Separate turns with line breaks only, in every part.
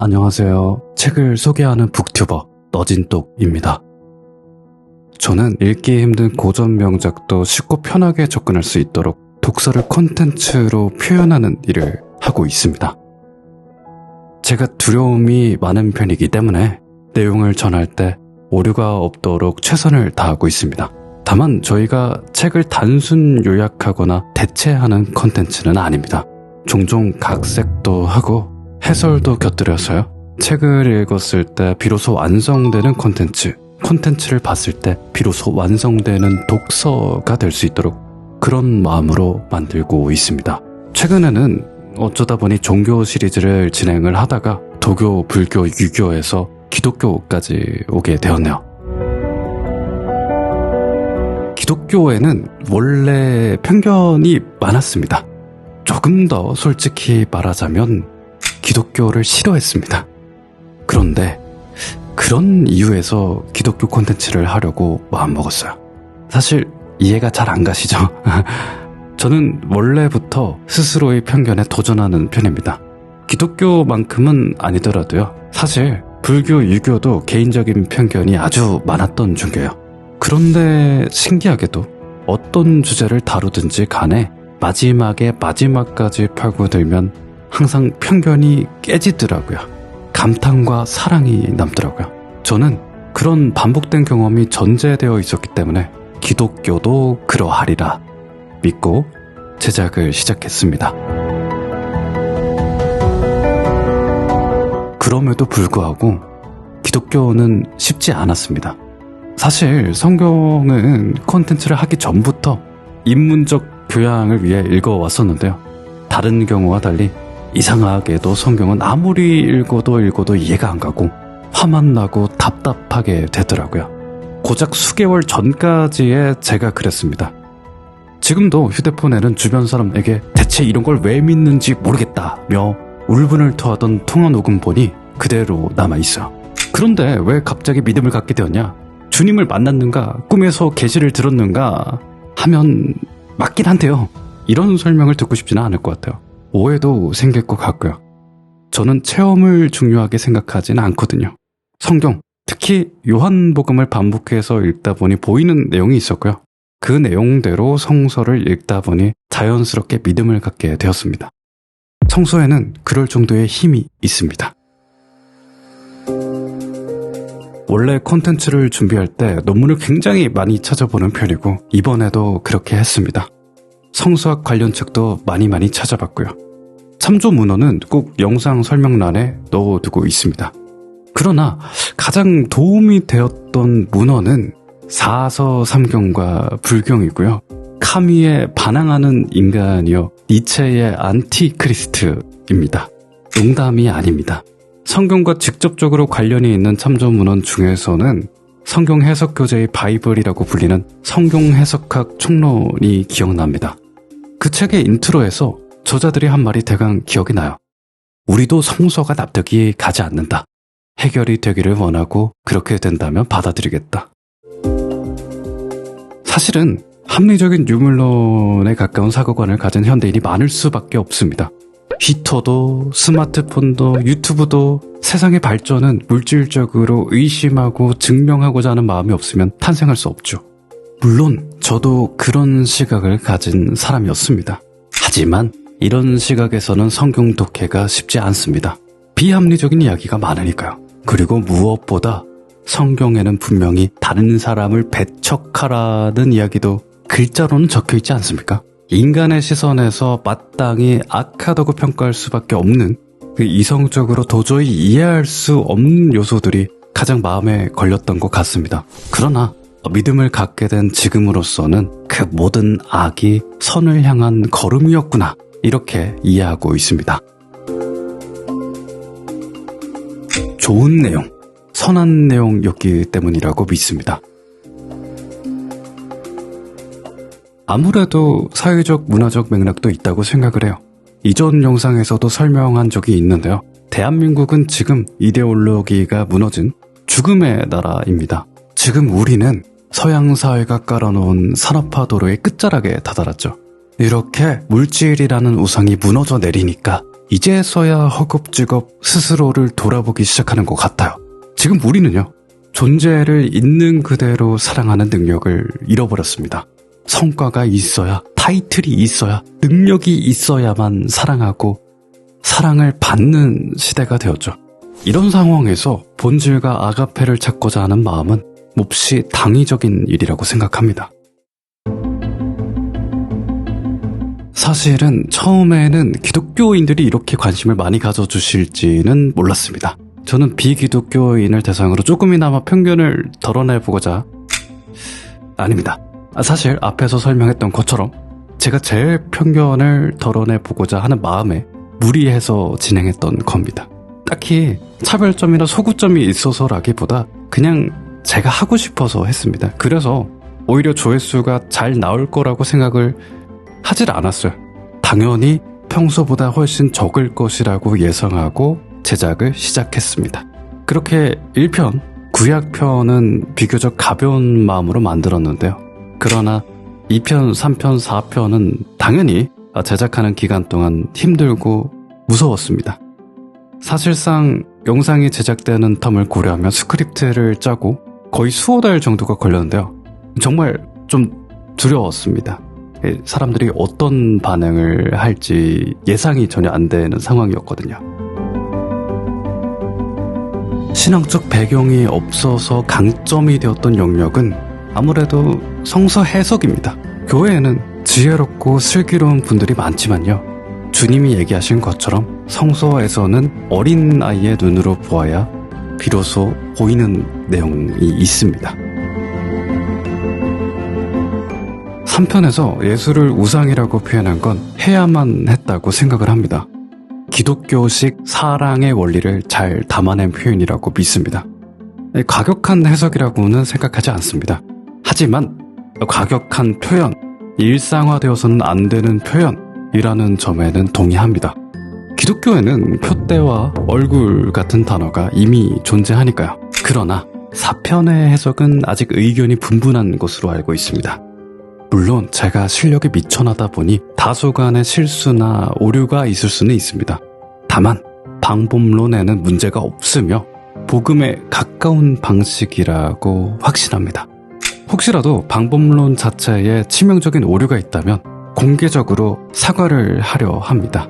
안녕하세요. 책을 소개하는 북튜버 너진똑입니다. 저는 읽기 힘든 고전 명작도 쉽고 편하게 접근할 수 있도록 독서를 콘텐츠로 표현하는 일을 하고 있습니다. 제가 두려움이 많은 편이기 때문에 내용을 전할 때 오류가 없도록 최선을 다하고 있습니다. 다만 저희가 책을 단순 요약하거나 대체하는 콘텐츠는 아닙니다. 종종 각색도 하고 해설도 곁들여서요. 책을 읽었을 때 비로소 완성되는 콘텐츠를 봤을 때 비로소 완성되는 독서가 될 수 있도록 그런 마음으로 만들고 있습니다. 최근에는 어쩌다 보니 종교 시리즈를 진행을 하다가 도교, 불교, 유교에서 기독교까지 오게 되었네요. 기독교에는 원래 편견이 많았습니다. 조금 더 솔직히 말하자면 기독교를 싫어했습니다. 그런데 그런 이유에서 기독교 콘텐츠를 하려고 마음먹었어요. 사실 이해가 잘 안 가시죠? 저는 원래부터 스스로의 편견에 도전하는 편입니다. 기독교만큼은 아니더라도요. 사실 불교, 유교도 개인적인 편견이 아주 많았던 중이에요. 그런데 신기하게도 어떤 주제를 다루든지 간에 마지막까지 파고들면 항상 편견이 깨지더라고요. 감탄과 사랑이 남더라고요. 저는 그런 반복된 경험이 전제되어 있었기 때문에 기독교도 그러하리라 믿고 제작을 시작했습니다. 그럼에도 불구하고 기독교는 쉽지 않았습니다. 사실 성경은 콘텐츠를 하기 전부터 인문적 교양을 위해 읽어왔었는데요. 다른 경우와 달리 이상하게도 성경은 아무리 읽어도 이해가 안 가고 화만 나고 답답하게 되더라고요. 고작 수개월 전까지에 제가 그랬습니다. 지금도 휴대폰에는 주변 사람에게 대체 이런 걸 왜 믿는지 모르겠다며 울분을 토하던 통화 녹음본이 그대로 남아있어요. 그런데 왜 갑자기 믿음을 갖게 되었냐? 주님을 만났는가? 꿈에서 계시를 들었는가? 하면 맞긴 한데요. 이런 설명을 듣고 싶지는 않을 것 같아요. 오해도 생길 것 같고요. 저는 체험을 중요하게 생각하지는 않거든요. 성경, 특히 요한복음을 반복해서 읽다 보니 보이는 내용이 있었고요. 그 내용대로 성서를 읽다 보니 자연스럽게 믿음을 갖게 되었습니다. 성서에는 그럴 정도의 힘이 있습니다. 원래 콘텐츠를 준비할 때 논문을 굉장히 많이 찾아보는 편이고 이번에도 그렇게 했습니다. 성서학 관련 책도 많이 찾아봤고요. 참조 문헌은 꼭 영상 설명란에 넣어두고 있습니다. 그러나 가장 도움이 되었던 문헌은 사서삼경과 불경이고요. 카미의 반항하는 인간이요. 니체의 안티크리스트입니다. 농담이 아닙니다. 성경과 직접적으로 관련이 있는 참조 문헌 중에서는 성경 해석 교재의 바이블이라고 불리는 성경 해석학 총론이 기억납니다. 그 책의 인트로에서 저자들이 한 말이 대강 기억이 나요. 우리도 성서가 납득이 가지 않는다. 해결이 되기를 원하고 그렇게 된다면 받아들이겠다. 사실은 합리적인 유물론에 가까운 사고관을 가진 현대인이 많을 수밖에 없습니다. 히터도 스마트폰도 유튜브도 세상의 발전은 물질적으로 의심하고 증명하고자 하는 마음이 없으면 탄생할 수 없죠. 물론 저도 그런 시각을 가진 사람이었습니다. 하지만 이런 시각에서는 성경 독해가 쉽지 않습니다. 비합리적인 이야기가 많으니까요. 그리고 무엇보다 성경에는 분명히 다른 사람을 배척하라는 이야기도 글자로는 적혀있지 않습니까? 인간의 시선에서 마땅히 악하다고 평가할 수밖에 없는 그 이성적으로 도저히 이해할 수 없는 요소들이 가장 마음에 걸렸던 것 같습니다. 그러나 믿음을 갖게 된 지금으로서는 그 모든 악이 선을 향한 걸음이었구나 이렇게 이해하고 있습니다. 좋은 내용, 선한 내용이었기 때문이라고 믿습니다. 아무래도 사회적, 문화적 맥락도 있다고 생각을 해요. 이전 영상에서도 설명한 적이 있는데요. 대한민국은 지금 이데올로기가 무너진 죽음의 나라입니다. 지금 우리는 서양 사회가 깔아놓은 산업화 도로의 끝자락에 다다랐죠. 이렇게 물질이라는 우상이 무너져 내리니까 이제서야 허겁지겁 스스로를 돌아보기 시작하는 것 같아요. 지금 우리는요, 존재를 있는 그대로 사랑하는 능력을 잃어버렸습니다. 성과가 있어야, 타이틀이 있어야, 능력이 있어야만 사랑하고 사랑을 받는 시대가 되었죠. 이런 상황에서 본질과 아가페를 찾고자 하는 마음은 몹시 당위적인 일이라고 생각합니다. 사실은 처음에는 기독교인들이 이렇게 관심을 많이 가져주실지는 몰랐습니다. 저는 비기독교인을 대상으로 조금이나마 편견을 덜어내보고자... 아닙니다. 사실 앞에서 설명했던 것처럼 제가 제 편견을 덜어내보고자 하는 마음에 무리해서 진행했던 겁니다. 딱히 차별점이나 소구점이 있어서라기보다 그냥 제가 하고 싶어서 했습니다. 그래서 오히려 조회수가 잘 나올 거라고 생각을 하질 않았어요. 당연히 평소보다 훨씬 적을 것이라고 예상하고 제작을 시작했습니다. 그렇게 1편, 구약편은 비교적 가벼운 마음으로 만들었는데요. 그러나 2편, 3편, 4편은 당연히 제작하는 기간 동안 힘들고 무서웠습니다. 사실상 영상이 제작되는 텀을 고려하면 스크립트를 짜고 거의 수어 달 정도가 걸렸는데요. 정말 좀 두려웠습니다. 사람들이 어떤 반응을 할지 예상이 전혀 안 되는 상황이었거든요. 신앙적 배경이 없어서 강점이 되었던 영역은 아무래도 성서 해석입니다. 교회에는 지혜롭고 슬기로운 분들이 많지만요. 주님이 얘기하신 것처럼 성서에서는 어린아이의 눈으로 보아야 비로소 보이는 내용이 있습니다. 3편에서 예수를 우상이라고 표현한 건 해야만 했다고 생각을 합니다. 기독교식 사랑의 원리를 잘 담아낸 표현이라고 믿습니다. 과격한 해석이라고는 생각하지 않습니다. 하지만 과격한 표현, 일상화되어서는 안 되는 표현이라는 점에는 동의합니다. 기독교에는 표대와 얼굴 같은 단어가 이미 존재하니까요. 그러나 4편의 해석은 아직 의견이 분분한 것으로 알고 있습니다. 물론 제가 실력이 미천하다 보니 다소간의 실수나 오류가 있을 수는 있습니다. 다만 방법론에는 문제가 없으며 복음에 가까운 방식이라고 확신합니다. 혹시라도 방법론 자체에 치명적인 오류가 있다면 공개적으로 사과를 하려 합니다.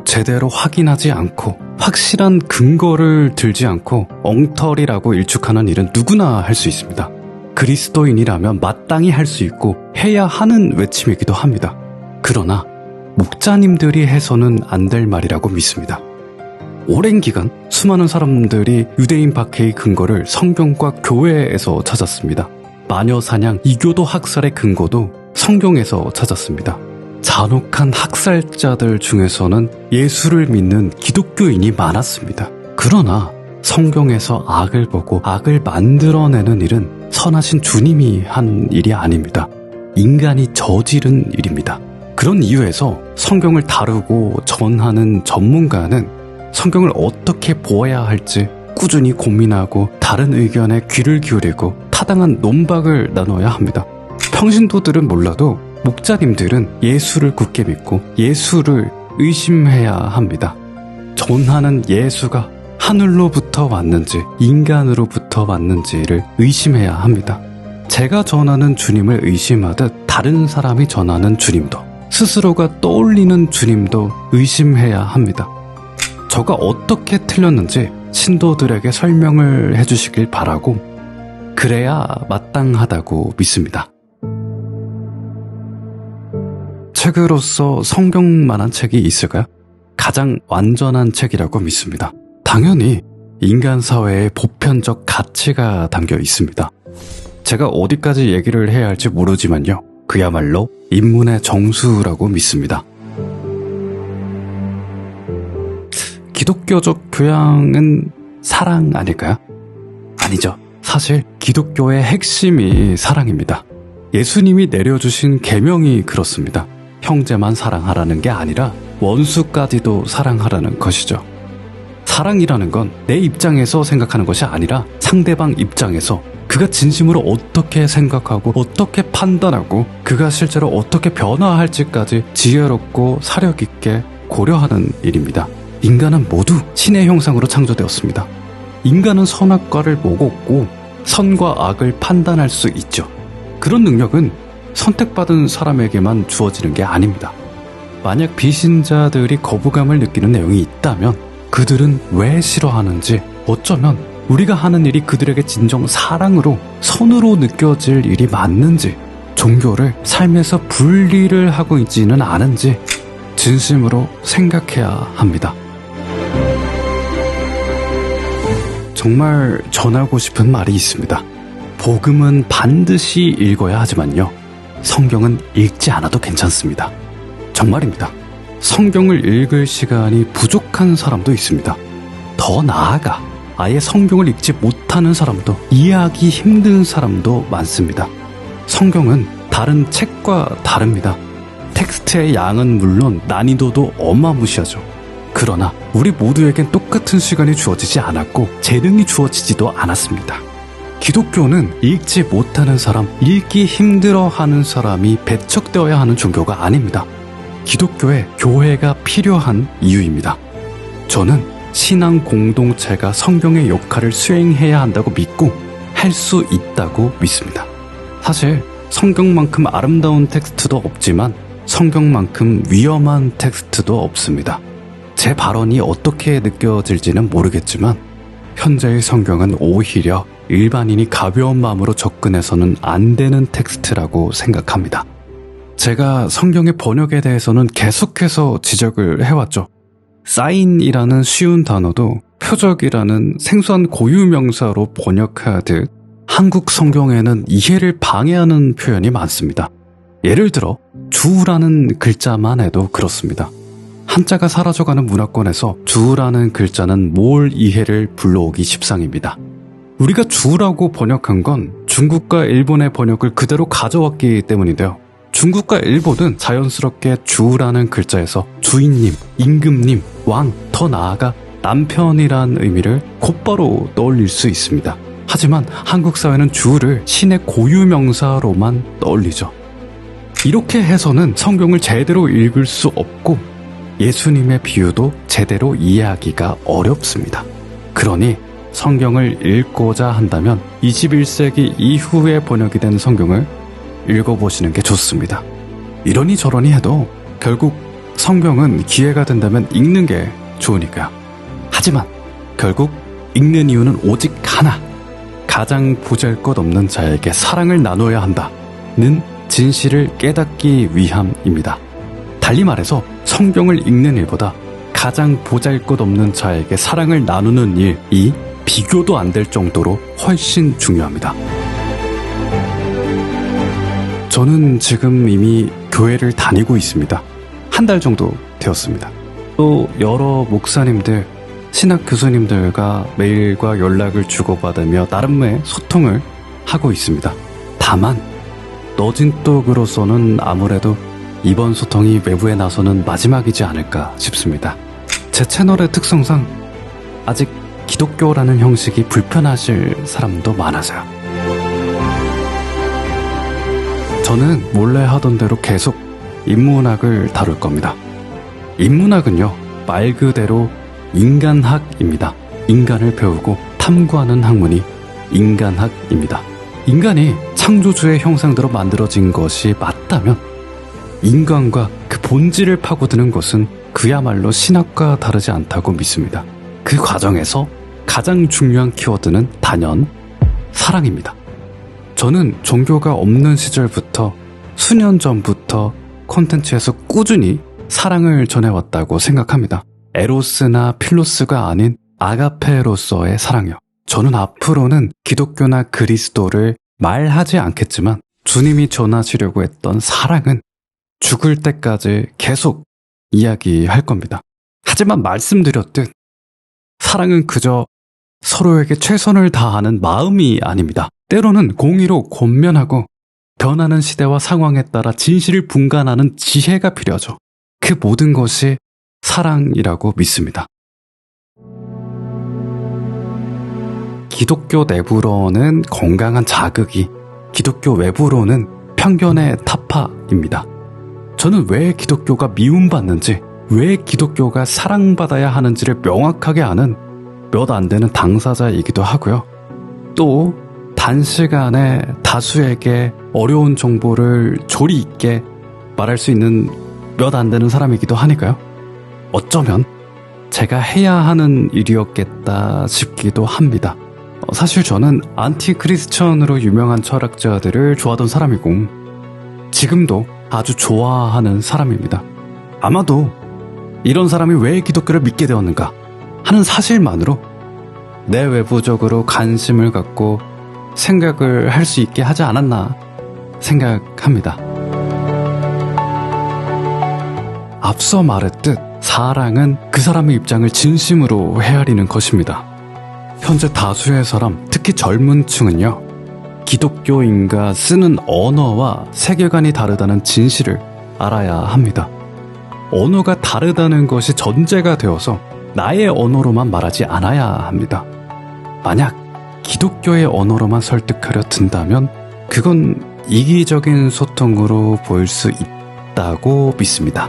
제대로 확인하지 않고 확실한 근거를 들지 않고 엉터리라고 일축하는 일은 누구나 할 수 있습니다. 그리스도인이라면 마땅히 할 수 있고 해야 하는 외침이기도 합니다. 그러나 목자님들이 해서는 안 될 말이라고 믿습니다. 오랜 기간 수많은 사람들이 유대인 박해의 근거를 성경과 교회에서 찾았습니다. 마녀사냥, 이교도 학살의 근거도 성경에서 찾았습니다. 잔혹한 학살자들 중에서는 예수를 믿는 기독교인이 많았습니다. 그러나 성경에서 악을 보고 악을 만들어내는 일은 선하신 주님이 한 일이 아닙니다. 인간이 저지른 일입니다. 그런 이유에서 성경을 다루고 전하는 전문가는 성경을 어떻게 보아야 할지 꾸준히 고민하고 다른 의견에 귀를 기울이고 타당한 논박을 나눠야 합니다. 평신도들은 몰라도 목자님들은 예수를 굳게 믿고 예수를 의심해야 합니다. 전하는 예수가 하늘로부터 왔는지 인간으로부터 왔는지를 의심해야 합니다. 제가 전하는 주님을 의심하듯 다른 사람이 전하는 주님도, 스스로가 떠올리는 주님도 의심해야 합니다. 저가 어떻게 틀렸는지 신도들에게 설명을 해주시길 바라고, 그래야 마땅하다고 믿습니다. 책으로서 성경만한 책이 있을까요? 가장 완전한 책이라고 믿습니다. 당연히 인간 사회의 보편적 가치가 담겨 있습니다. 제가 어디까지 얘기를 해야 할지 모르지만요. 그야말로 인문의 정수라고 믿습니다. 기독교적 교양은 사랑 아닐까요? 아니죠. 사실 기독교의 핵심이 사랑입니다. 예수님이 내려주신 계명이 그렇습니다. 형제만 사랑하라는 게 아니라 원수까지도 사랑하라는 것이죠. 사랑이라는 건 내 입장에서 생각하는 것이 아니라 상대방 입장에서 그가 진심으로 어떻게 생각하고 어떻게 판단하고 그가 실제로 어떻게 변화할지까지 지혜롭고 사력 있게 고려하는 일입니다. 인간은 모두 신의 형상으로 창조되었습니다. 인간은 선악과를 먹었고 선과 악을 판단할 수 있죠. 그런 능력은 선택받은 사람에게만 주어지는 게 아닙니다. 만약 비신자들이 거부감을 느끼는 내용이 있다면 그들은 왜 싫어하는지, 어쩌면 우리가 하는 일이 그들에게 진정 사랑으로, 선으로 느껴질 일이 맞는지, 종교를 삶에서 분리를 하고 있지는 않은지 진심으로 생각해야 합니다. 정말 전하고 싶은 말이 있습니다. 복음은 반드시 읽어야 하지만요, 성경은 읽지 않아도 괜찮습니다. 정말입니다. 성경을 읽을 시간이 부족한 사람도 있습니다. 더 나아가 아예 성경을 읽지 못하는 사람도, 이해하기 힘든 사람도 많습니다. 성경은 다른 책과 다릅니다. 텍스트의 양은 물론 난이도도 어마무시하죠. 그러나 우리 모두에겐 똑같은 시간이 주어지지 않았고 재능이 주어지지도 않았습니다. 기독교는 읽지 못하는 사람, 읽기 힘들어하는 사람이 배척되어야 하는 종교가 아닙니다. 기독교에 교회가 필요한 이유입니다. 저는 신앙 공동체가 성경의 역할을 수행해야 한다고 믿고 할 수 있다고 믿습니다. 사실 성경만큼 아름다운 텍스트도 없지만 성경만큼 위험한 텍스트도 없습니다. 제 발언이 어떻게 느껴질지는 모르겠지만 현재의 성경은 오히려 일반인이 가벼운 마음으로 접근해서는 안 되는 텍스트라고 생각합니다. 제가 성경의 번역에 대해서는 계속해서 지적을 해왔죠. 사인이라는 쉬운 단어도 표적이라는 생소한 고유명사로 번역하듯 한국 성경에는 이해를 방해하는 표현이 많습니다. 예를 들어 주라는 글자만 해도 그렇습니다. 한자가 사라져가는 문화권에서 주라는 글자는 뭘 이해를 불러오기 십상입니다. 우리가 주라고 번역한 건 중국과 일본의 번역을 그대로 가져왔기 때문인데요. 중국과 일본은 자연스럽게 주라는 글자에서 주인님, 임금님, 왕, 더 나아가 남편이란 의미를 곧바로 떠올릴 수 있습니다. 하지만 한국 사회는 주를 신의 고유명사로만 떠올리죠. 이렇게 해서는 성경을 제대로 읽을 수 없고 예수님의 비유도 제대로 이해하기가 어렵습니다. 그러니 성경을 읽고자 한다면 21세기 이후에 번역이 된 성경을 읽어보시는 게 좋습니다. 이러니 저러니 해도 결국 성경은 기회가 된다면 읽는 게 좋으니까요. 하지만 결국 읽는 이유는 오직 하나, 가장 보잘것없는 자에게 사랑을 나눠야 한다는 진실을 깨닫기 위함입니다. 달리 말해서 성경을 읽는 일보다 가장 보잘것없는 자에게 사랑을 나누는 일이 비교도 안 될 정도로 훨씬 중요합니다. 저는 지금 이미 교회를 다니고 있습니다. 한 달 정도 되었습니다. 또 여러 목사님들, 신학 교수님들과 메일과 연락을 주고받으며 나름의 소통을 하고 있습니다. 다만 너진 똑으로서는 아무래도 이번 소통이 외부에 나서는 마지막이지 않을까 싶습니다. 제 채널의 특성상 아직 기독교라는 형식이 불편하실 사람도 많아서요. 저는 원래 하던 대로 계속 인문학을 다룰 겁니다. 인문학은요, 말 그대로 인간학입니다. 인간을 배우고 탐구하는 학문이 인간학입니다. 인간이 창조주의 형상대로 만들어진 것이 맞다면 인간과 그 본질을 파고드는 것은 그야말로 신학과 다르지 않다고 믿습니다. 그 과정에서 가장 중요한 키워드는 단연 사랑입니다. 저는 종교가 없는 시절부터 수년 전부터 콘텐츠에서 꾸준히 사랑을 전해왔다고 생각합니다. 에로스나 필로스가 아닌 아가페로서의 사랑이요. 저는 앞으로는 기독교나 그리스도를 말하지 않겠지만 주님이 전하시려고 했던 사랑은 죽을 때까지 계속 이야기할 겁니다. 하지만 말씀드렸듯 사랑은 그저 서로에게 최선을 다하는 마음이 아닙니다. 때로는 공의로 권면하고 변하는 시대와 상황에 따라 진실을 분간하는 지혜가 필요하죠. 그 모든 것이 사랑이라고 믿습니다. 기독교 내부로는 건강한 자극이, 기독교 외부로는 편견의 타파입니다. 저는 왜 기독교가 미움받는지, 왜 기독교가 사랑받아야 하는지를 명확하게 아는 몇 안 되는 당사자이기도 하고요. 또 단시간에 다수에게 어려운 정보를 조리 있게 말할 수 있는 몇 안 되는 사람이기도 하니까요. 어쩌면 제가 해야 하는 일이었겠다 싶기도 합니다. 사실 저는 안티크리스천으로 유명한 철학자들을 좋아하던 사람이고 지금도 아주 좋아하는 사람입니다. 아마도 이런 사람이 왜 기독교를 믿게 되었는가 하는 사실만으로 내외부적으로 관심을 갖고 생각을 할 수 있게 하지 않았나 생각합니다. 앞서 말했듯 사랑은 그 사람의 입장을 진심으로 헤아리는 것입니다. 현재 다수의 사람, 특히 젊은 층은요, 기독교인가 쓰는 언어와 세계관이 다르다는 진실을 알아야 합니다. 언어가 다르다는 것이 전제가 되어서 나의 언어로만 말하지 않아야 합니다. 만약 기독교의 언어로만 설득하려 든다면 그건 이기적인 소통으로 보일 수 있다고 믿습니다.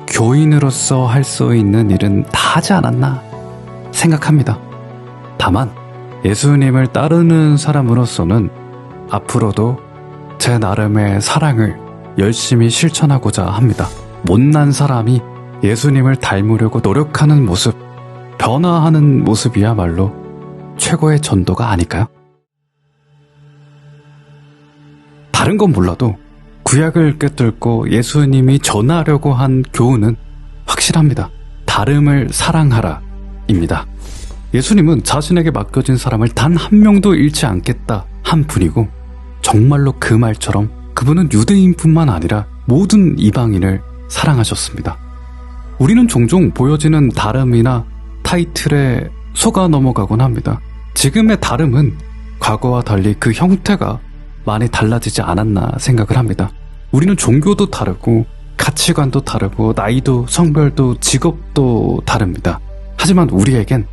교인으로서 할 수 있는 일은 다 하지 않았나 생각합니다. 다만 예수님을 따르는 사람으로서는 앞으로도 제 나름의 사랑을 열심히 실천하고자 합니다. 못난 사람이 예수님을 닮으려고 노력하는 모습, 변화하는 모습이야말로 최고의 전도가 아닐까요? 다른 건 몰라도 구약을 꿰뚫고 예수님이 전하려고 한 교훈은 확실합니다. 다름을 사랑하라 입니다. 예수님은 자신에게 맡겨진 사람을 단 한 명도 잃지 않겠다 한 분이고 정말로 그 말처럼 그분은 유대인뿐만 아니라 모든 이방인을 사랑하셨습니다. 우리는 종종 보여지는 다름이나 타이틀에 속아 넘어가곤 합니다. 지금의 다름은 과거와 달리 그 형태가 많이 달라지지 않았나 생각을 합니다. 우리는 종교도 다르고 가치관도 다르고 나이도 성별도 직업도 다릅니다. 하지만 우리에겐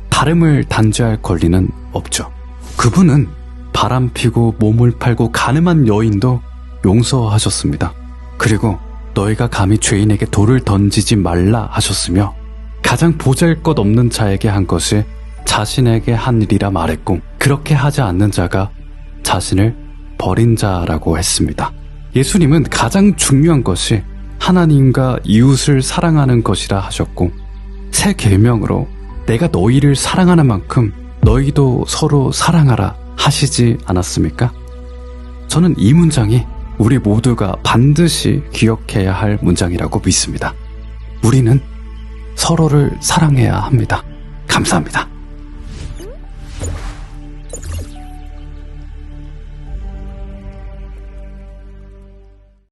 다름을 단죄할 권리는 없죠. 그분은 바람피고 몸을 팔고 가늠한 여인도 용서하셨습니다. 그리고 너희가 감히 죄인에게 돌을 던지지 말라 하셨으며 가장 보잘것없는 자에게 한 것이 자신에게 한 일이라 말했고 그렇게 하지 않는 자가 자신을 버린 자라고 했습니다. 예수님은 가장 중요한 것이 하나님과 이웃을 사랑하는 것이라 하셨고 새 계명으로 내가 너희를 사랑하는 만큼 너희도 서로 사랑하라 하시지 않았습니까? 저는 이 문장이 우리 모두가 반드시 기억해야 할 문장이라고 믿습니다. 우리는 서로를 사랑해야 합니다. 감사합니다.